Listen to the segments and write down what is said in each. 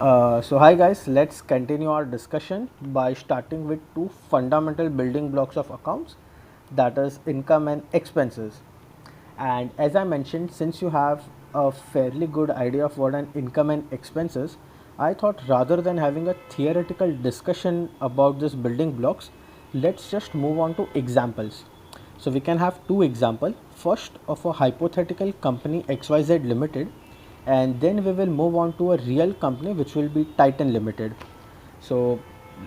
So hi guys, let's continue our discussion by starting with two fundamental building blocks of accounts, that is income and expenses. And as I mentioned, since you have a fairly good idea of what an income and expenses, I thought rather than having a theoretical discussion about these building blocks, let's just move on to examples. So we can have two examples. First of a hypothetical company XYZ Limited, and then we will move on to a real company which will be Titan Limited. So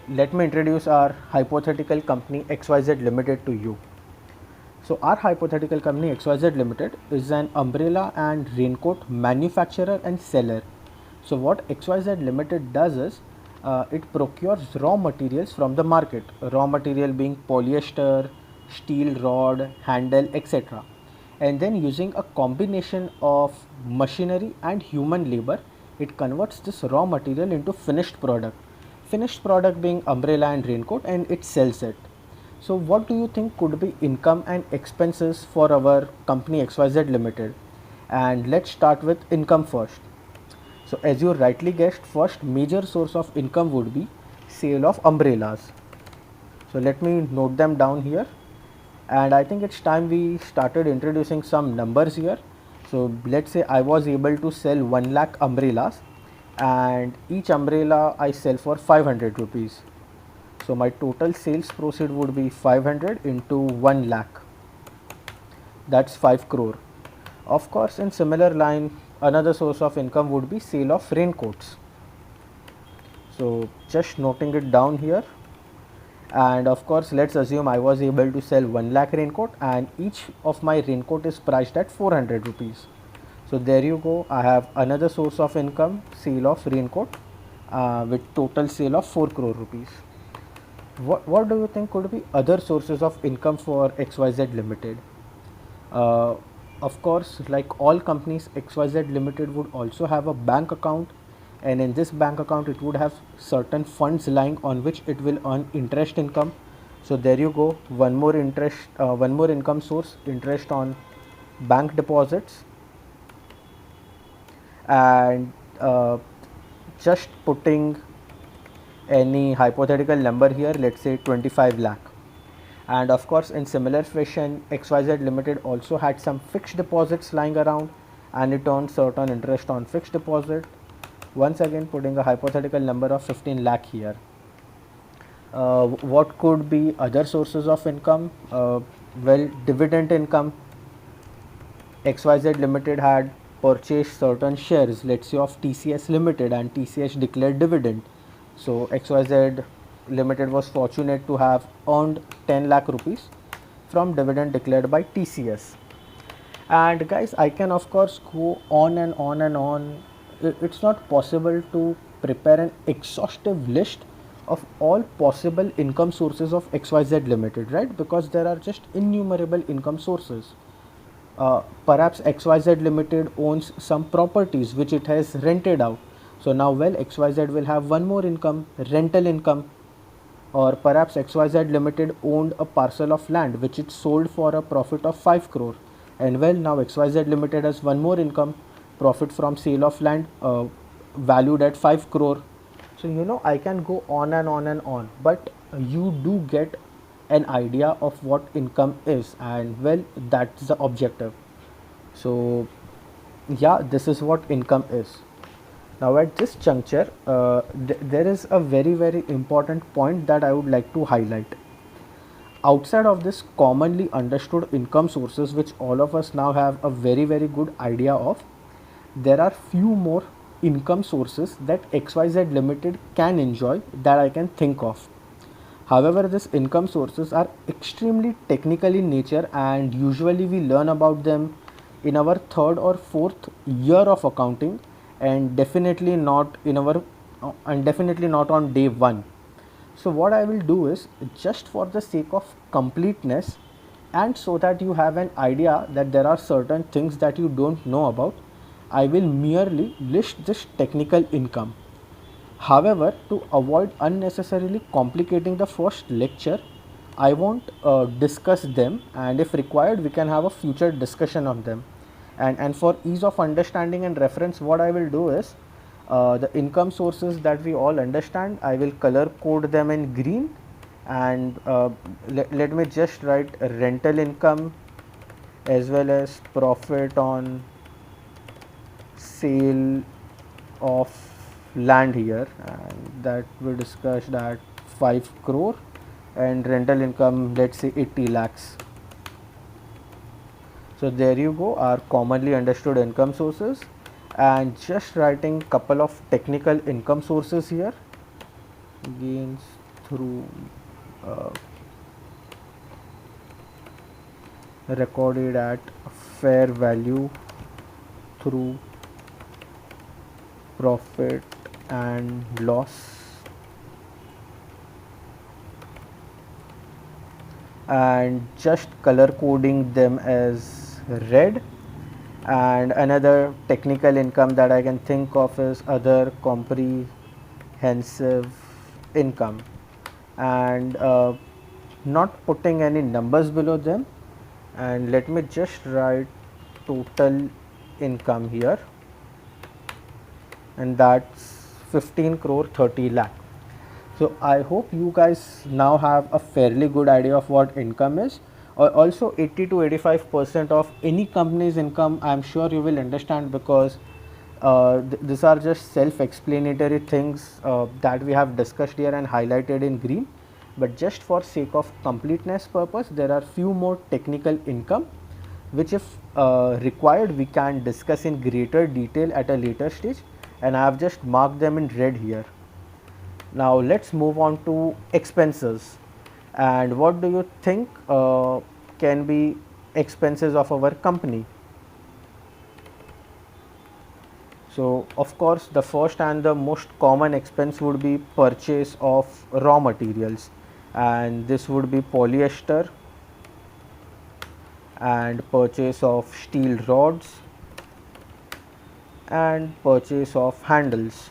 let me introduce our hypothetical company XYZ Limited to you. So our hypothetical company XYZ Limited is an umbrella and raincoat manufacturer and seller. So what XYZ Limited does is it procures raw materials from the market, raw material being polyester, steel rod, handle, etc. And then using a combination of machinery and human labor, it converts this raw material into finished product. Finished product being umbrella and raincoat, and it sells it. So what do you think could be income and expenses for our company XYZ Limited? And let's start with income first. So as you rightly guessed, first major source of income would be sale of umbrellas. So let me note them down here, and I think it's time we started introducing some numbers here. So let's say I was able to sell 1 lakh umbrellas, and each umbrella I sell for 500 rupees. So my total sales proceed would be 500 into 1 lakh, that's 5 crore. Of course, in similar line, another source of income would be sale of raincoats. So just noting it down here. And of course, let's assume I was able to sell 1 lakh raincoat, and each of my raincoat is priced at 400 rupees. So there you go, I have another source of income, sale of raincoat, with total sale of 4 crore rupees. What do you think could be other sources of income for XYZ Limited? Of course, like all companies, XYZ Limited would also have a bank account, and in this bank account it would have certain funds lying on which it will earn interest income. So there you go, one more income source, interest on bank deposits. And just putting any hypothetical number here, let's say 25 lakh. And of course, in similar fashion, XYZ Limited also had some fixed deposits lying around, and it earned certain interest on fixed deposit. Once again, putting a hypothetical number of 15 lakh here. What could be other sources of income? Well, dividend income. XYZ Limited had purchased certain shares, let's say of TCS Limited, and TCS declared dividend. So XYZ Limited was fortunate to have earned 10 lakh rupees from dividend declared by TCS. And guys, I can of course go on and on and on. It's not possible to prepare an exhaustive list of all possible income sources of XYZ Limited, right? Because there are just innumerable income sources. Perhaps XYZ Limited owns some properties which it has rented out. So now, well, XYZ will have one more income, rental income. Or perhaps XYZ Limited owned a parcel of land which it sold for a profit of 5 crore. And well, now XYZ Limited has one more income, profit from sale of land valued at 5 crore. So, you know, I can go on and on and on, but you do get an idea of what income is, and well, that's the objective. So yeah, this is what income is. Now at this juncture, there is a very important point that I would like to highlight. Outside of this commonly understood income sources, which all of us now have a very good idea of, there are few more income sources that XYZ Limited can enjoy that I can think of. However, these income sources are extremely technical in nature, and usually we learn about them in our third or fourth year of accounting, and definitely not in our and definitely not on day one. So what I will do is, just for the sake of completeness, and so that you have an idea that there are certain things that you don't know about, I will merely list this technical income. However, to avoid unnecessarily complicating the first lecture, I won't discuss them, and if required we can have a future discussion on them. And for ease of understanding and reference, what I will do is The income sources that we all understand, I will color code them in green, and let me just write rental income as well as profit on sale of land here, and that we discussed at 5 crore, and rental income, let's say 80 lakhs. So there you go, our commonly understood income sources, and just writing couple of technical income sources here. Gains through uh, recorded at fair value through profit and loss, and just color coding them as red. And another technical income that I can think of is other comprehensive income, and not putting any numbers below them, and let me just write total income here, and that's 15 crore 30 lakh. So I hope you guys now have a fairly good idea of what income is. Also 80 to 85% of any company's income, I'm sure you will understand, because these are just self-explanatory things that we have discussed here and highlighted in green. But just for sake of completeness purpose, there are few more technical income which, if required, we can discuss in greater detail at a later stage, and I have just marked them in red here. Now let's move on to expenses. And what do you think can be expenses of our company? So of course the first and the most common expense would be purchase of raw materials, and this would be polyester, and purchase of steel rods, and purchase of handles.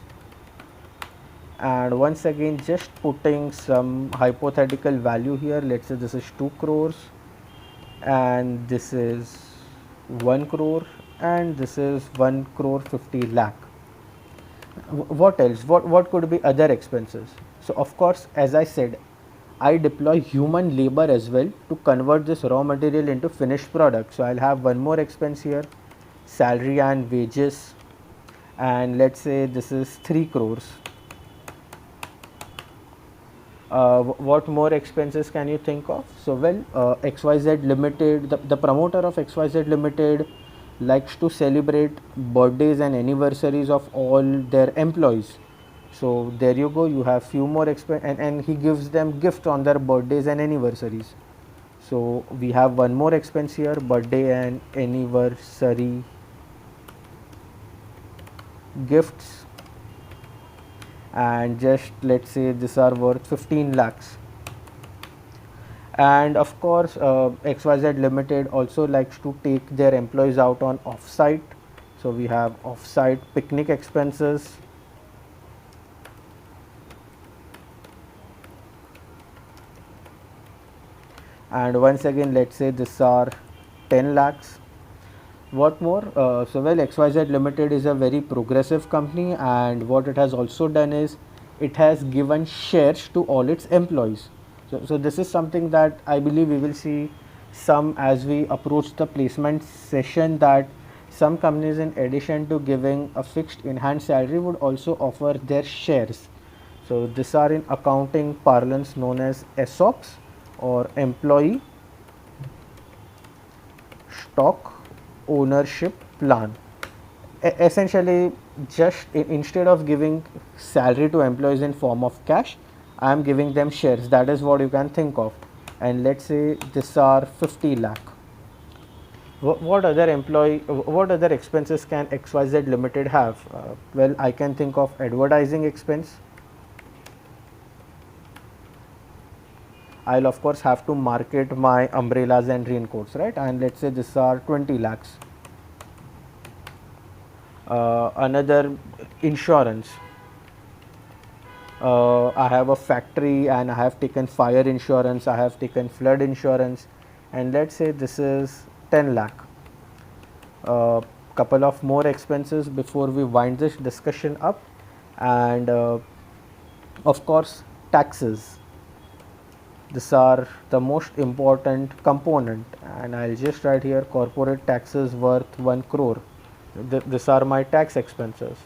And once again, just putting some hypothetical value here, let's say this is 2 crores, and this is 1 crore, and this is 1 crore 50 lakh. What else? What could be other expenses? So of course, as I said, I deploy human labor as well to convert this raw material into finished product. So I'll have one more expense here, salary and wages, and let's say this is 3 crores. What more expenses can you think of? So well, XYZ Limited, the promoter of XYZ Limited likes to celebrate birthdays and anniversaries of all their employees. So there you go, you have few more expense, and he gives them gifts on their birthdays and anniversaries. So we have one more expense here, birthday and anniversary gifts, and just let's say these are worth 15 lakhs. And of course, XYZ Limited also likes to take their employees out on off-site. So we have off-site picnic expenses, and once again, let's say these are 10 lakhs. What more? So well, XYZ Limited is a very progressive company, and what it has also done is it has given shares to all its employees. So this is something that I believe we will see some as we approach the placement session, that some companies, in addition to giving a fixed enhanced salary, would also offer their shares. So these are in accounting parlance known as ESOPs, or employee stock ownership plan. Essentially, just instead of giving salary to employees in form of cash, I am giving them shares. That is what you can think of. And let's say these are 50 lakh. What other expenses can XYZ Limited have? Well, I can think of advertising expense. I'll of course have to market my umbrellas and raincoats, right? And let's say these are 20 lakhs. Another, insurance. I have a factory and I have taken fire insurance, I have taken flood insurance, and let's say this is 10 lakh. couple of more expenses before we wind this discussion up, and of course taxes. These are the most important component, and I'll just write here corporate taxes worth 1 crore. These are my tax expenses.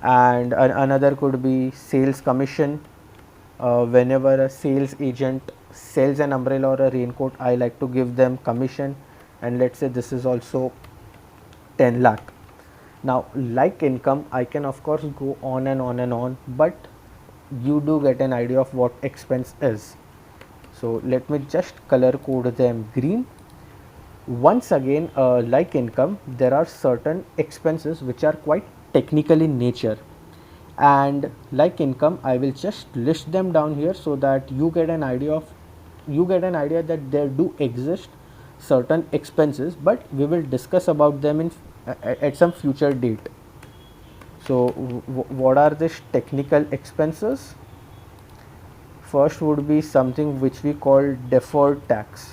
And another could be sales commission. Whenever a sales agent sells an umbrella or a raincoat, I like to give them commission, and let's say this is also 10 lakh. Now like income, I can of course go on and on and on, but you do get an idea of what expense is. So let me just color code them green. Once again, like income, there are certain expenses which are quite technical in nature, and like income I will just list them down here so that you get an idea that there do exist certain expenses, but we will discuss about them in at some future date. So what are these technical expenses? First would be something which we call deferred tax.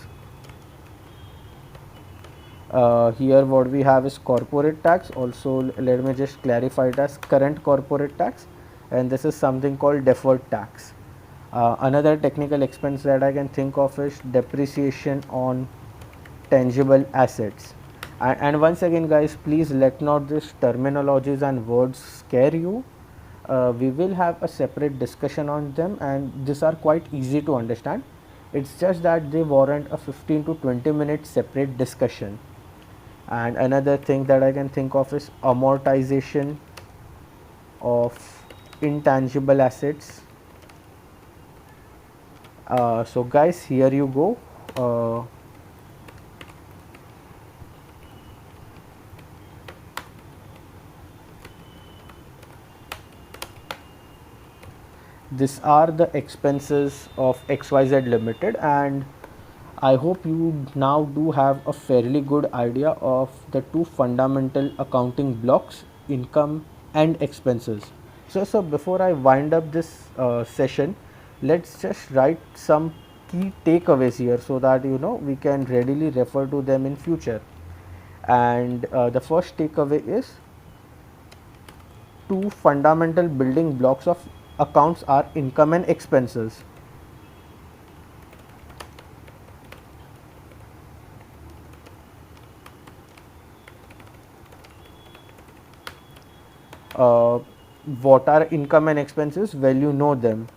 Here what we have is corporate tax. Also let me just clarify it as current corporate tax, and this is something called deferred tax. Another technical expense that I can think of is depreciation on tangible assets. And once again guys, please let not these terminologies and words scare you. We will have a separate discussion on them, and these are quite easy to understand. It's just that they warrant a 15 to 20 minute separate discussion. And another thing that I can think of is amortization of intangible assets. So guys, here you go. These are the expenses of XYZ Limited, and I hope you now do have a fairly good idea of the two fundamental accounting blocks, income and expenses. So before I wind up this session, let's just write some key takeaways here so that we can readily refer to them in future. And the first takeaway is two fundamental building blocks of accounts are income and expenses. What are income and expenses? Well, you know them.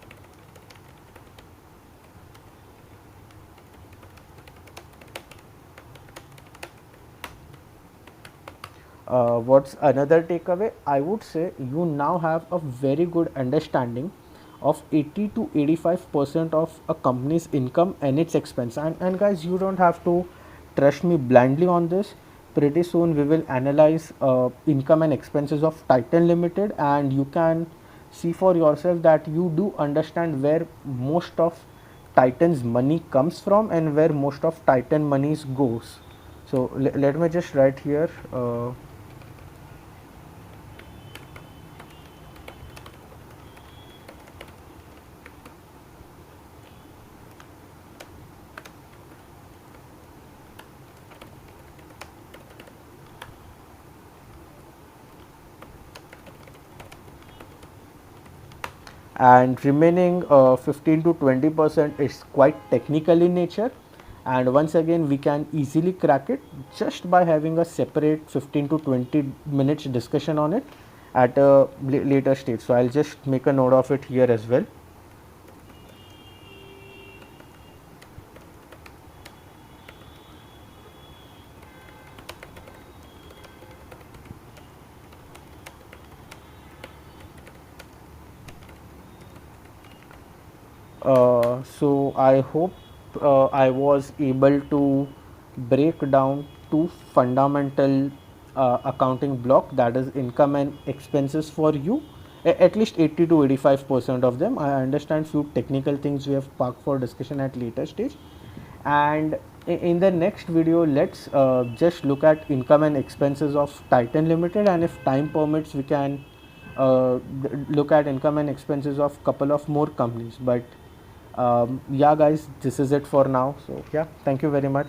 What's another takeaway? I would say you now have a very good understanding of 80 to 85% of a company's income and its expense. And guys, you don't have to trust me blindly on this. Pretty soon we will analyze income and expenses of Titan Limited, and you can see for yourself that you do understand where most of Titan's money comes from and where most of Titan monies goes. So let me just write here. And remaining 15 to 20% is quite technical in nature, and once again we can easily crack it just by having a separate 15 to 20 minutes discussion on it at a later stage. So I'll just make a note of it here as well. So I hope I was able to break down two fundamental accounting block, that is income and expenses for you, at least 80 to 85% of them. I understand few technical things we have parked for discussion at later stage, and in the next video let's just look at income and expenses of Titan Limited, and if time permits we can look at income and expenses of couple of more companies. But yeah guys, this is it for now. So yeah, thank you very much.